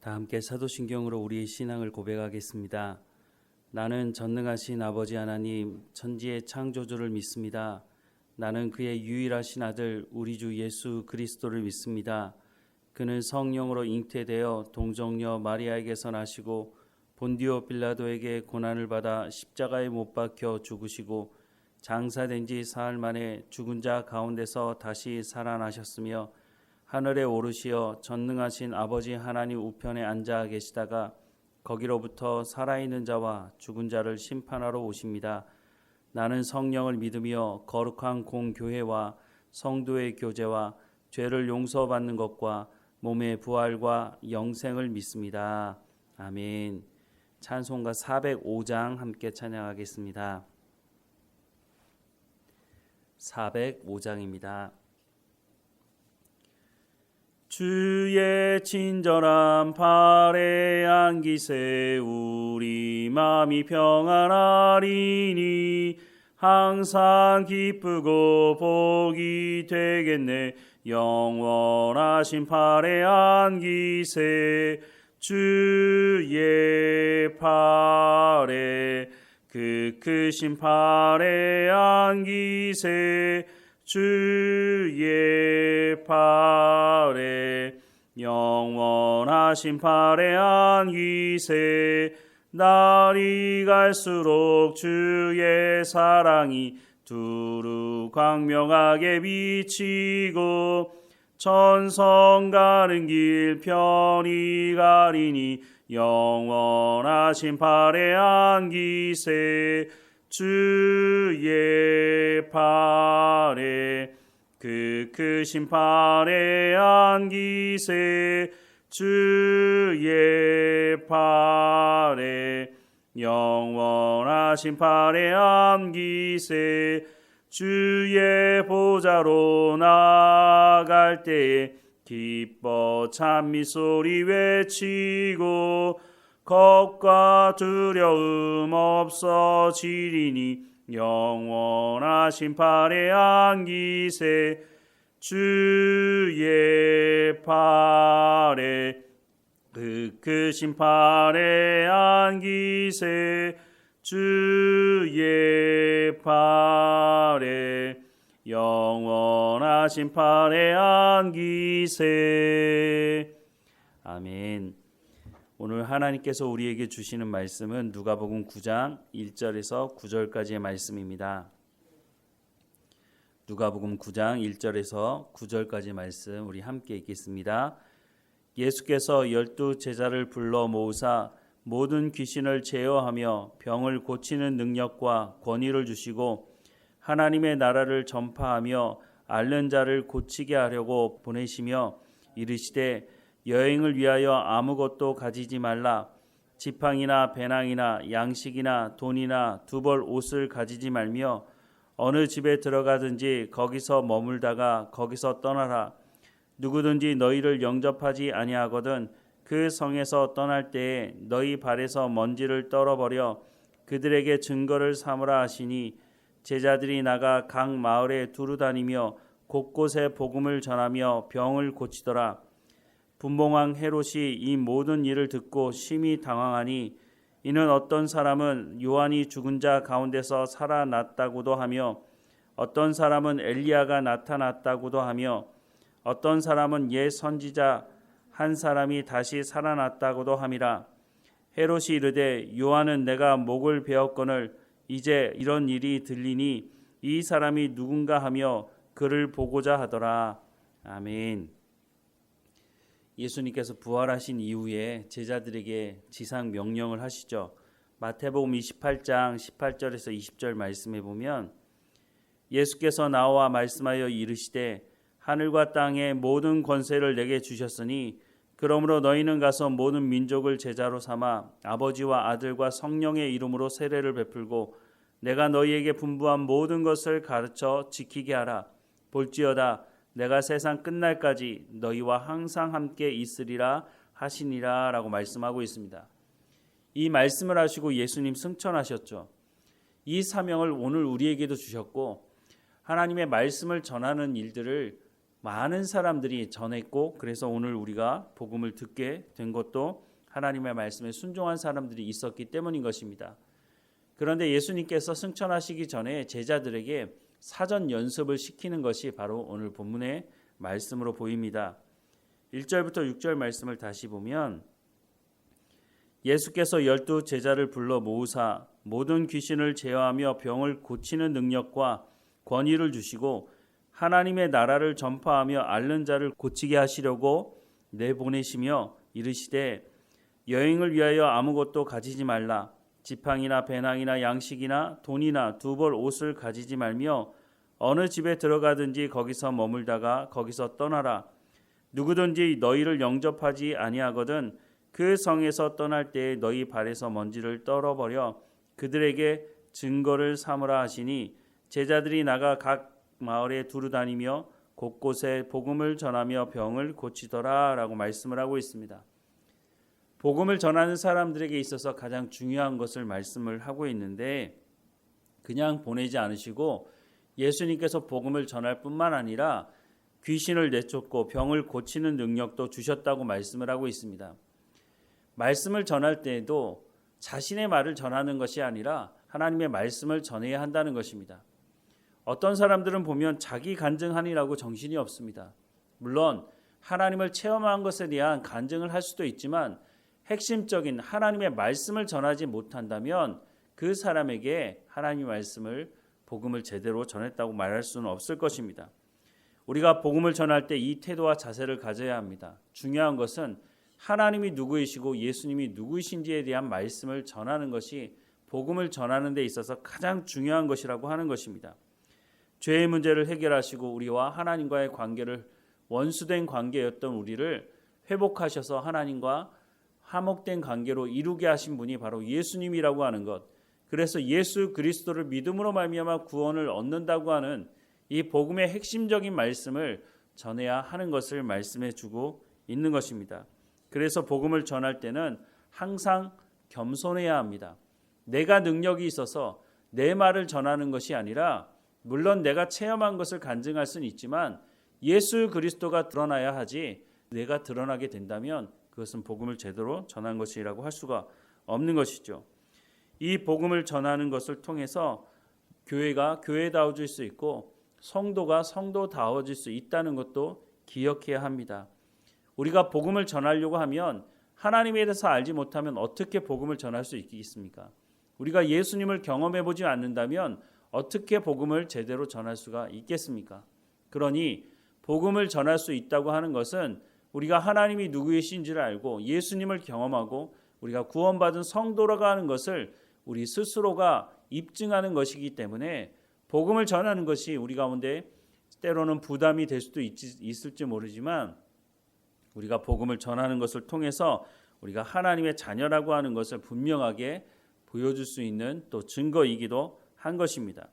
다 함께 사도신경으로 우리의 신앙을 고백하겠습니다. 나는 전능하신 아버지 하나님 천지의 창조주를 믿습니다. 나는 그의 유일하신 아들 우리 주 예수 그리스도를 믿습니다. 그는 성령으로 잉태되어 동정녀 마리아에게서 나시고 본디오 빌라도에게 고난을 받아 십자가에 못 박혀 죽으시고 장사된 지 사흘 만에 죽은 자 가운데서 다시 살아나셨으며 하늘에 오르시어 전능하신 아버지 하나님 우편에 앉아 계시다가 거기로부터 살아있는 자와 죽은 자를 심판하러 오십니다. 나는 성령을 믿으며 거룩한 공교회와 성도의 교제와 죄를 용서받는 것과 몸의 부활과 영생을 믿습니다. 아멘. 찬송가 405장 함께 찬양하겠습니다. 405장입니다. 주의 친절한 팔에 안기세 우리 마음이 평안하리니 항상 기쁘고 복이 되겠네. 영원하신 팔에 안기세 주의 팔에 그 크신 팔에 안기세 주의 팔에 영원하신 팔에 안기세 날이 갈수록 주의 사랑이 두루 광명하게 비치고 천성 가는 길 편히 가리니 영원하신 팔에 안기세 주의 팔에 그 크신 팔에 안기세 주의 팔에 영원하신 팔에 안기세 주의 보좌로 나아갈 때에 기뻐 찬미 소리 외치고 겁과 두려움 없어지리니 영원하신 팔에 안기세 주의 팔에 그 크신 팔에 안기세 주의 팔에 영원하신 팔에 안기세. 아멘. 오늘 하나님께서 우리에게 주시는 말씀은 누가복음 9장 1절에서 9절까지의 말씀입니다. 누가복음 9장 1절에서 9절까지의 말씀 우리 함께 읽겠습니다. 예수께서 12 제자를 불러 모으사 모든 귀신을 제어하며 병을 고치는 능력과 권위를 주시고 하나님의 나라를 전파하며 앓는 자를 고치게 하려고 보내시며 이르시되 여행을 위하여 아무것도 가지지 말라. 지팡이나 배낭이나 양식이나 돈이나 두 벌 옷을 가지지 말며 어느 집에 들어가든지 거기서 머물다가 거기서 떠나라. 누구든지 너희를 영접하지 아니하거든 그 성에서 떠날 때에 너희 발에서 먼지를 떨어버려 그들에게 증거를 삼으라 하시니 제자들이 나가 각 마을에 두루 다니며 곳곳에 복음을 전하며 병을 고치더라. 분봉왕 헤롯이 이 모든 일을 듣고 심히 당황하니 이는 어떤 사람은 요한이 죽은 자 가운데서 살아났다고도 하며 어떤 사람은 엘리야가 나타났다고도 하며 어떤 사람은 옛 선지자 한 사람이 다시 살아났다고도 함이라. 헤롯이 이르되 요한은 내가 목을 베었거늘 이제 이런 일이 들리니 이 사람이 누군가 하며 그를 보고자 하더라. 아멘. 예수님께서 부활하신 이후에 제자들에게 지상 명령을 하시죠. 마태복음 28장 18절에서 20절 말씀에 보면 예수께서 나와 말씀하여 이르시되 하늘과 땅의 모든 권세를 내게 주셨으니 그러므로 너희는 가서 모든 민족을 제자로 삼아 아버지와 아들과 성령의 이름으로 세례를 베풀고 내가 너희에게 분부한 모든 것을 가르쳐 지키게 하라. 볼지어다 내가 세상 끝날까지 너희와 항상 함께 있으리라 하시니라 라고 말씀하고 있습니다. 이 말씀을 하시고 예수님 승천하셨죠. 이 사명을 오늘 우리에게도 주셨고 하나님의 말씀을 전하는 일들을 많은 사람들이 전했고 그래서 오늘 우리가 복음을 듣게 된 것도 하나님의 말씀에 순종한 사람들이 있었기 때문인 것입니다. 그런데 예수님께서 승천하시기 전에 제자들에게 사전 연습을 시키는 것이 바로 오늘 본문의 말씀으로 보입니다. 1절부터 6절 말씀을 다시 보면 예수께서 12 제자를 불러 모으사 모든 귀신을 제어하며 병을 고치는 능력과 권위를 주시고 하나님의 나라를 전파하며 앓는 자를 고치게 하시려고 내보내시며 이르시되 여행을 위하여 아무것도 가지지 말라. 지팡이나 배낭이나 양식이나 돈이나 두 벌 옷을 가지지 말며 어느 집에 들어가든지 거기서 머물다가 거기서 떠나라. 누구든지 너희를 영접하지 아니하거든 그 성에서 떠날 때에 너희 발에서 먼지를 떨어버려 그들에게 증거를 삼으라 하시니 제자들이 나가 각 마을에 두루다니며 곳곳에 복음을 전하며 병을 고치더라 라고 말씀을 하고 있습니다. 복음을 전하는 사람들에게 있어서 가장 중요한 것을 말씀을 하고 있는데 그냥 보내지 않으시고 예수님께서 복음을 전할 뿐만 아니라 귀신을 내쫓고 병을 고치는 능력도 주셨다고 말씀을 하고 있습니다. 말씀을 전할 때에도 자신의 말을 전하는 것이 아니라 하나님의 말씀을 전해야 한다는 것입니다. 어떤 사람들은 보면 자기 간증하니라고 정신이 없습니다. 물론 하나님을 체험한 것에 대한 간증을 할 수도 있지만 핵심적인 하나님의 말씀을 전하지 못한다면 그 사람에게 하나님의 말씀을 복음을 제대로 전했다고 말할 수는 없을 것입니다. 우리가 복음을 전할 때 이 태도와 자세를 가져야 합니다. 중요한 것은 하나님이 누구이시고 예수님이 누구이신지에 대한 말씀을 전하는 것이 복음을 전하는 데 있어서 가장 중요한 것이라고 하는 것입니다. 죄의 문제를 해결하시고 우리와 하나님과의 관계를 원수된 관계였던 우리를 회복하셔서 하나님과 화목된 관계로 이루게 하신 분이 바로 예수님이라고 하는 것. 그래서 예수 그리스도를 믿음으로 말미암아 구원을 얻는다고 하는 이 복음의 핵심적인 말씀을 전해야 하는 것을 말씀해 주고 있는 것입니다. 그래서 복음을 전할 때는 항상 겸손해야 합니다. 내가 능력이 있어서 내 말을 전하는 것이 아니라 물론 내가 체험한 것을 간증할 수는 있지만 예수 그리스도가 드러나야 하지 내가 드러나게 된다면 그것은 복음을 제대로 전한 것이라고 할 수가 없는 것이죠. 이 복음을 전하는 것을 통해서 교회가 교회다워질 수 있고 성도가 성도다워질 수 있다는 것도 기억해야 합니다. 우리가 복음을 전하려고 하면 하나님에 대해서 알지 못하면 어떻게 복음을 전할 수 있겠습니까? 우리가 예수님을 경험해 보지 않는다면 어떻게 복음을 제대로 전할 수가 있겠습니까? 그러니 복음을 전할 수 있다고 하는 것은 우리가 하나님이 누구이신지를 알고 예수님을 경험하고 우리가 구원받은 성도라고 하는 것을 우리 스스로가 입증하는 것이기 때문에 복음을 전하는 것이 우리 가운데 때로는 부담이 될 수도 있을지 모르지만 우리가 복음을 전하는 것을 통해서 우리가 하나님의 자녀라고 하는 것을 분명하게 보여줄 수 있는 또 증거이기도 한 것입니다.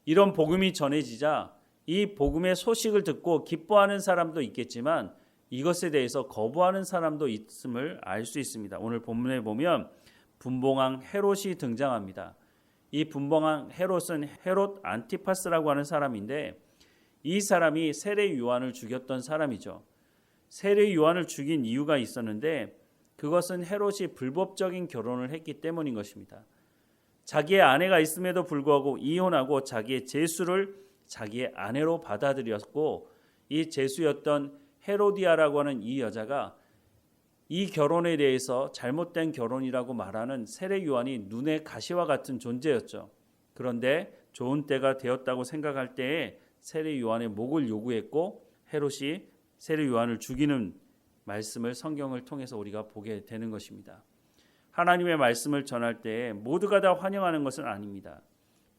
이런 복음이 전해지자 이 복음의 소식을 듣고 기뻐하는 사람도 있겠지만 이것에 대해서 거부하는 사람도 있음을 알 수 있습니다. 오늘 본문에 보면 분봉왕 헤롯이 등장합니다. 이 분봉왕 헤롯은 헤롯 안티파스라고 하는 사람인데 이 사람이 세례 요한을 죽였던 사람이죠. 세례 요한을 죽인 이유가 있었는데 그것은 헤롯이 불법적인 결혼을 했기 때문인 것입니다. 자기의 아내가 있음에도 불구하고 이혼하고 자기의 제수를 자기의 아내로 받아들였고 이 제수였던 헤로디아라고 하는 이 여자가 이 결혼에 대해서 잘못된 결혼이라고 말하는 세례 요한이 눈의 가시와 같은 존재였죠. 그런데 좋은 때가 되었다고 생각할 때에 세례 요한의 목을 요구했고 헤롯이 세례 요한을 죽이는 말씀을 성경을 통해서 우리가 보게 되는 것입니다. 하나님의 말씀을 전할 때 모두가 다 환영하는 것은 아닙니다.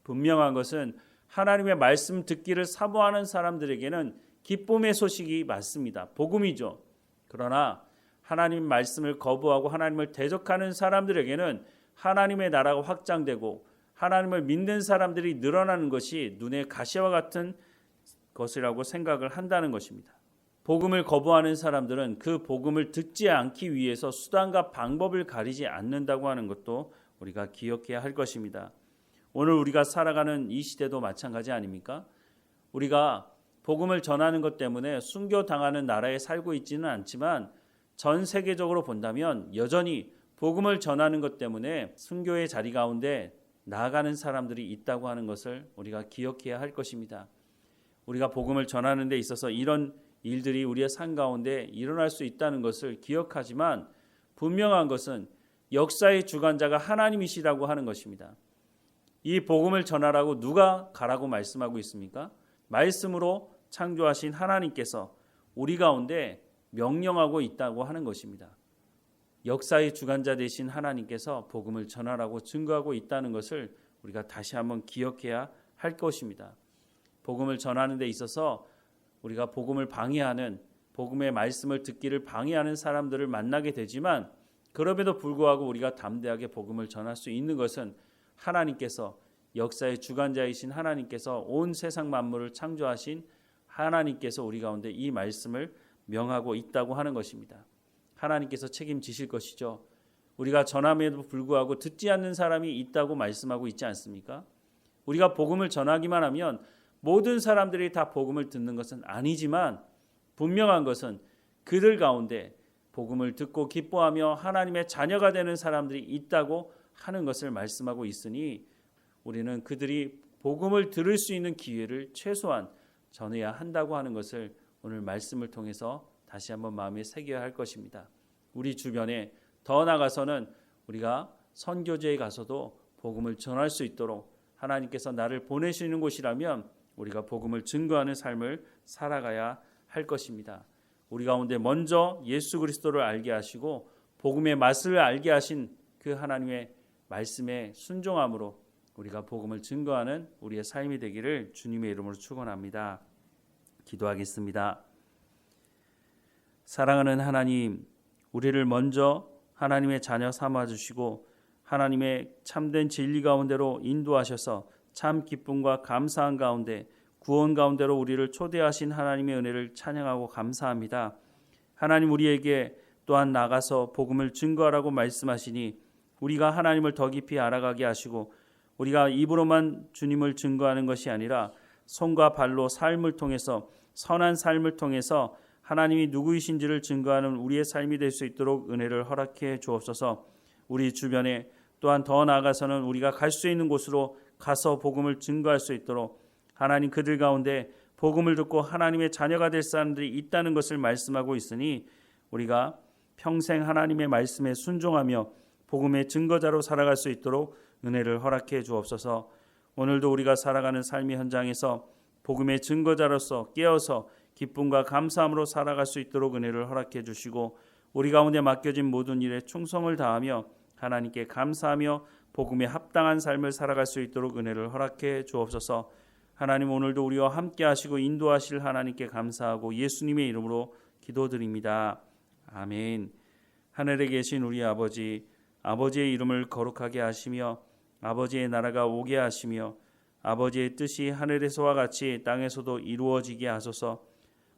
분명한 것은 하나님의 말씀 듣기를 사모하는 사람들에게는 기쁨의 소식이 맞습니다. 복음이죠. 그러나 하나님 말씀을 거부하고 하나님을 대적하는 사람들에게는 하나님의 나라가 확장되고 하나님을 믿는 사람들이 늘어나는 것이 눈의 가시와 같은 것이라고 생각을 한다는 것입니다. 복음을 거부하는 사람들은 그 복음을 듣지 않기 위해서 수단과 방법을 가리지 않는다고 하는 것도 우리가 기억해야 할 것입니다. 오늘 우리가 살아가는 이 시대도 마찬가지 아닙니까? 우리가 복음을 전하는 것 때문에 순교당하는 나라에 살고 있지는 않지만 전 세계적으로 본다면 여전히 복음을 전하는 것 때문에 순교의 자리 가운데 나아가는 사람들이 있다고 하는 것을 우리가 기억해야 할 것입니다. 우리가 복음을 전하는 데 있어서 이런 일들이 우리의 삶 가운데 일어날 수 있다는 것을 기억하지만 분명한 것은 역사의 주관자가 하나님이시라고 하는 것입니다. 이 복음을 전하라고 누가 가라고 말씀하고 있습니까? 말씀으로 창조하신 하나님께서 우리 가운데 명령하고 있다고 하는 것입니다. 역사의 주관자 되신 하나님께서 복음을 전하라고 증거하고 있다는 것을 우리가 다시 한번 기억해야 할 것입니다. 복음을 전하는 데 있어서 우리가 복음을 방해하는, 복음의 말씀을 듣기를 방해하는 사람들을 만나게 되지만 그럼에도 불구하고 우리가 담대하게 복음을 전할 수 있는 것은 하나님께서, 역사의 주관자이신 하나님께서, 온 세상 만물을 창조하신 하나님께서 우리 가운데 이 말씀을 명하고 있다고 하는 것입니다. 하나님께서 책임지실 것이죠. 우리가 전함에도 불구하고 듣지 않는 사람이 있다고 말씀하고 있지 않습니까? 우리가 복음을 전하기만 하면 모든 사람들이 다 복음을 듣는 것은 아니지만 분명한 것은 그들 가운데 복음을 듣고 기뻐하며 하나님의 자녀가 되는 사람들이 있다고 하는 것을 말씀하고 있으니 우리는 그들이 복음을 들을 수 있는 기회를 최소한 전해야 한다고 하는 것을 오늘 말씀을 통해서 다시 한번 마음에 새겨야 할 것입니다. 우리 주변에 더 나아가서는 우리가 선교지에 가서도 복음을 전할 수 있도록 하나님께서 나를 보내시는 곳이라면 우리가 복음을 증거하는 삶을 살아가야 할 것입니다. 우리 가운데 먼저 예수 그리스도를 알게 하시고 복음의 맛을 알게 하신 그 하나님의 말씀에 순종함으로 우리가 복음을 증거하는 우리의 삶이 되기를 주님의 이름으로 축원합니다. 기도하겠습니다. 사랑하는 하나님, 우리를 먼저 하나님의 자녀 삼아주시고 하나님의 참된 진리 가운데로 인도하셔서 참 기쁨과 감사한 가운데 구원 가운데로 우리를 초대하신 하나님의 은혜를 찬양하고 감사합니다. 하나님, 우리에게 또한 나가서 복음을 증거하라고 말씀하시니 우리가 하나님을 더 깊이 알아가게 하시고 우리가 입으로만 주님을 증거하는 것이 아니라 손과 발로 삶을 통해서, 선한 삶을 통해서 하나님이 누구이신지를 증거하는 우리의 삶이 될 수 있도록 은혜를 허락해 주옵소서. 우리 주변에 또한 더 나아가서는 우리가 갈 수 있는 곳으로 가서 복음을 증거할 수 있도록 하나님, 그들 가운데 복음을 듣고 하나님의 자녀가 될 사람들이 있다는 것을 말씀하고 있으니 우리가 평생 하나님의 말씀에 순종하며 복음의 증거자로 살아갈 수 있도록 은혜를 허락해 주옵소서. 오늘도 우리가 살아가는 삶의 현장에서 복음의 증거자로서 깨어서 기쁨과 감사함으로 살아갈 수 있도록 은혜를 허락해 주시고 우리 가운데 맡겨진 모든 일에 충성을 다하며 하나님께 감사하며 복음에 합당한 삶을 살아갈 수 있도록 은혜를 허락해 주옵소서. 하나님, 오늘도 우리와 함께 하시고 인도하실 하나님께 감사하고 예수님의 이름으로 기도드립니다. 아멘. 하늘에 계신 우리 아버지, 아버지의 이름을 거룩하게 하시며 아버지의 나라가 오게 하시며 아버지의 뜻이 하늘에서와 같이 땅에서도 이루어지게 하소서.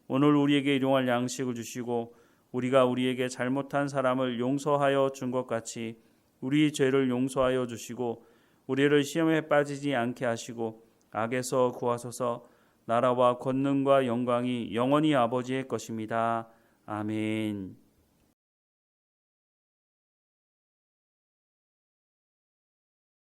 오늘 우리에게 일용할 양식을 주시고 우리가 우리에게 잘못한 사람을 용서하여 준 것 같이 우리 죄를 용서하여 주시고 우리를 시험에 빠지지 않게 하시고 악에서 구하소서. 나라와 권능과 영광이 영원히 아버지의 것입니다. 아멘.